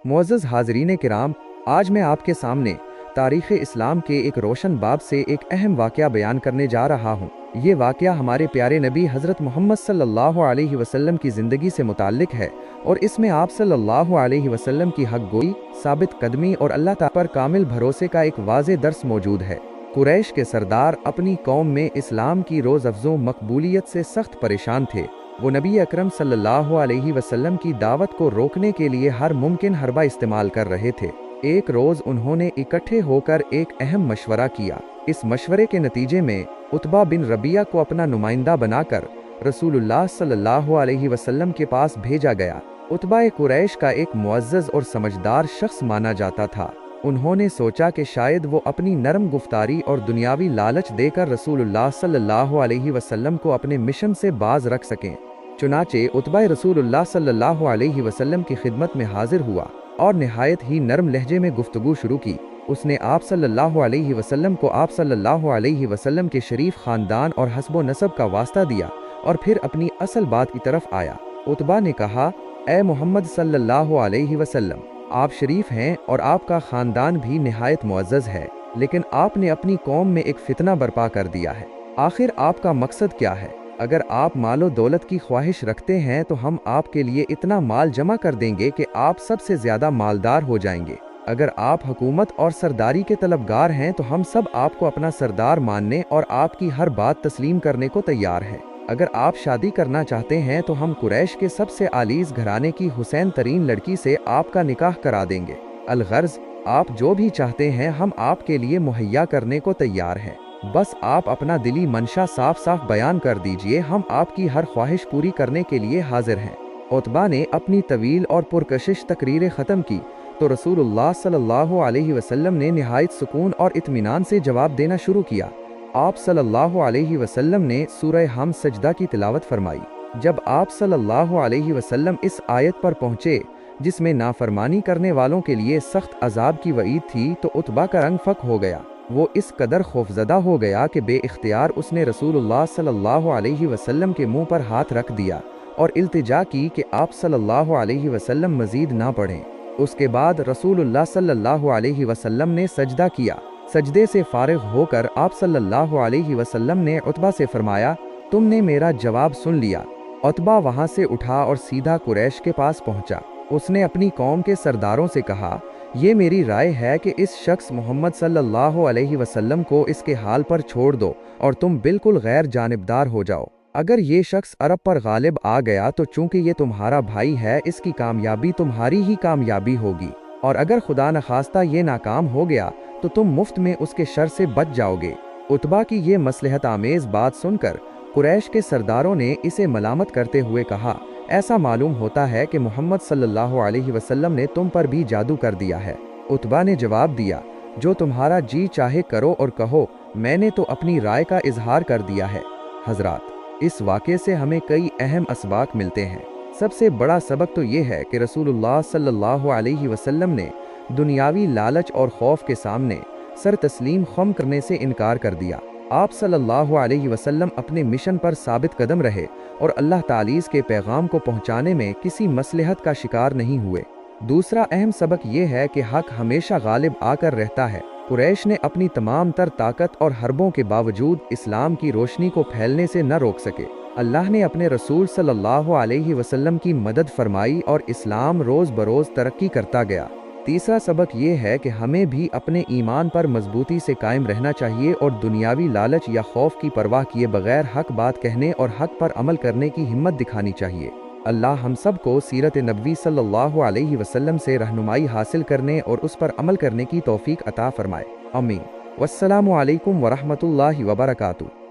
मुअज़्ज़ज़ हाज़रीन किराम, आज मैं आपके सामने तारीख़ इस्लाम के एक रोशन बाब से एक अहम वाक़या बयान करने जा रहा हूँ। ये वाक़या हमारे प्यारे नबी हज़रत मोहम्मद सल्लल्लाहु अलैहि वसल्लम की ज़िंदगी से मुताल्लिक़ है और इसमें आप सल्लल्लाहु अलैहि वसल्लम की हक़ गोई, साबित कदमी और अल्लाह ताला पर कामिल भरोसे का एक वाज़े दर्स मौजूद है। कुरैश के सरदार अपनी कौम में इस्लाम की रोज़ अफ़ज़ों मकबूलियत से सख्त परेशान थे। वो नबी अकरम सल्लल्लाहु अलैहि वसल्लम की दावत को रोकने के लिए हर मुमकिन हरबा इस्तेमाल कर रहे थे। एक रोज़ उन्होंने इकट्ठे होकर एक अहम मशवरा किया। इस मशवरे के नतीजे में उतबा बिन रबिया को अपना नुमाइंदा बनाकर रसूलुल्लाह सल्लल्लाहु अलैहि वसल्लम के पास भेजा गया। उतबा कुरैश का एक मुअज़्ज़ज़ और समझदार शख्स माना जाता था। उन्होंने सोचा कि शायद वो अपनी नरम गुफ्तारी और दुनियावी लालच देकर रसूलुल्लाह सल्लल्लाहु अलैहि वसल्लम को अपने मिशन से बाज रख सकें। चुनाचे उतबा रसूलुल्लाह सल्लल्लाहु अलैहि वसल्लम की खिदमत में हाजिर हुआ और निहायत ही नरम लहजे में गुफ्तगू शुरू की। उसने आप सल्लल्लाहु अलैहि वसल्लम को आप सल्लल्लाहु अलैहि वसल्लम के शरीफ ख़ानदान और हस्ब नसब का वास्ता दिया और फिर अपनी असल बात की तरफ आया। उतबा ने कहा, ए मोहम्मद सल्लल्लाहु अलैहि वसल्लम, आप शरीफ हैं और आपका ख़ानदान भी निहायत मुअज़्ज़ज़ है, लेकिन आपने अपनी कौम में एक फ़ितना बर्पा कर दिया है। आखिर आपका मकसद क्या है? अगर आप मालो दौलत की ख्वाहिश रखते हैं तो हम आपके लिए इतना माल जमा कर देंगे कि आप सबसे ज़्यादा मालदार हो जाएंगे। अगर आप हुकूमत और सरदारी के तलबगार हैं तो हम सब आपको अपना सरदार मानने और आपकी हर बात तस्लीम करने को तैयार हैं। अगर आप शादी करना चाहते हैं तो हम कुरैश के सबसे आलीज़ घराने की हुसैन तरीन लड़की से आपका निकाह करा देंगे। अलगर्ज़, आप जो भी चाहते हैं हम आपके लिए मुहैया करने को तैयार हैं। बस आप अपना दिली मंशा साफ साफ बयान कर दीजिए, हम आपकी हर ख्वाहिश पूरी करने के लिए हाजिर हैं। उतबा ने अपनी तवील और पुरकशिश तकरीर ख़त्म की तो रसूलुल्लाह सल्लल्लाहु अलैहि वसल्लम ने निहायत सुकून और इत्मीनान से जवाब देना शुरू किया। आप सल्लल्लाहु अलैहि वसल्लम ने सूरह हम सजदा की तिलावत फरमाई। जब आप सल्लल्लाहु अलैहि वसल्लम इस आयत पर पहुँचे जिसमें नाफरमानी करने वालों के लिए सख्त अजाब की वईद थी तो उतबा का रंग फक हो गया। वो इस कदर खौफजदा हो गया कि बेइख्तियार उसने रसूलुल्लाह सल्लल्लाहु अलैहि वसल्लम के मुंह पर हाथ रख दिया और इल्तिजा की कि आप सल्लल्लाहु अलैहि वसल्लम मजीद ना पढ़ें। उसके बाद रसूलुल्लाह सल्लल्लाहु अलैहि वसल्लम ने सजदा किया। सजदे से फारिग होकर आप सल्लल्लाहु अलैहि वसल्लम ने उतबा से फरमाया, तुमने मेरा जवाब सुन लिया। उतबा वहाँ से उठा और सीधा कुरैश के पास पहुँचा। उसने अपनी कौम के सरदारों से कहा, ये मेरी राय है कि इस शख्स मोहम्मद सल्लल्लाहु अलैहि वसल्लम को इसके हाल पर छोड़ दो और तुम बिल्कुल गैर जानिबदार हो जाओ। अगर ये शख्स अरब पर गालिब आ गया तो चूंकि ये तुम्हारा भाई है, इसकी कामयाबी तुम्हारी ही कामयाबी होगी, और अगर खुदा न खास्ता ये नाकाम हो गया तो तुम मुफ्त में उसके शर से बच जाओगे। उतबा की ये मसलहत आमेज़ बात सुनकर कुरैश के सरदारों ने इसे मलामत करते हुए कहा, ऐसा मालूम होता है कि मोहम्मद सल्लल्लाहु अलैहि वसल्लम ने तुम पर भी जादू कर दिया है। उतबा ने जवाब दिया, जो तुम्हारा जी चाहे करो और कहो, मैंने तो अपनी राय का इजहार कर दिया है। हजरात, इस वाक़े से हमें कई अहम असबाक मिलते हैं। सबसे बड़ा सबक तो ये है कि रसूलुल्लाह सल्लल्लाहु अलैहि वसल्लम ने दुनियावी लालच और खौफ के सामने सर तस्लीम खम करने से इनकार कर दिया। आप सल्लल्लाहु अलैहि वसल्लम अपने मिशन पर साबित कदम रहे और अल्लाह तालीज़ के पैगाम को पहुंचाने में किसी मसलहत का शिकार नहीं हुए। दूसरा अहम सबक ये है कि हक हमेशा गालिब आकर रहता है। कुरैश ने अपनी तमाम तर ताकत और हरबों के बावजूद इस्लाम की रोशनी को फैलने से न रोक सके। अल्लाह ने अपने रसूल सल्लल्लाहु अलैहि वसल्लम की मदद फरमाई और इस्लाम रोज़ बरोज़ तरक्की करता गया। तीसरा सबक ये है कि हमें भी अपने ईमान पर मजबूती से कायम रहना चाहिए और दुनियावी लालच या खौफ की परवाह किए बगैर हक बात कहने और हक पर अमल करने की हिम्मत दिखानी चाहिए। अल्लाह हम सब को सीरत नबवी सल्लल्लाहु अलैहि वसल्लम से रहनुमाई हासिल करने और उस पर अमल करने की तौफीक अता फरमाए। आमीन। वस्सलामु अलैकुम वरहमतुल्लाहि वबरकातुहू।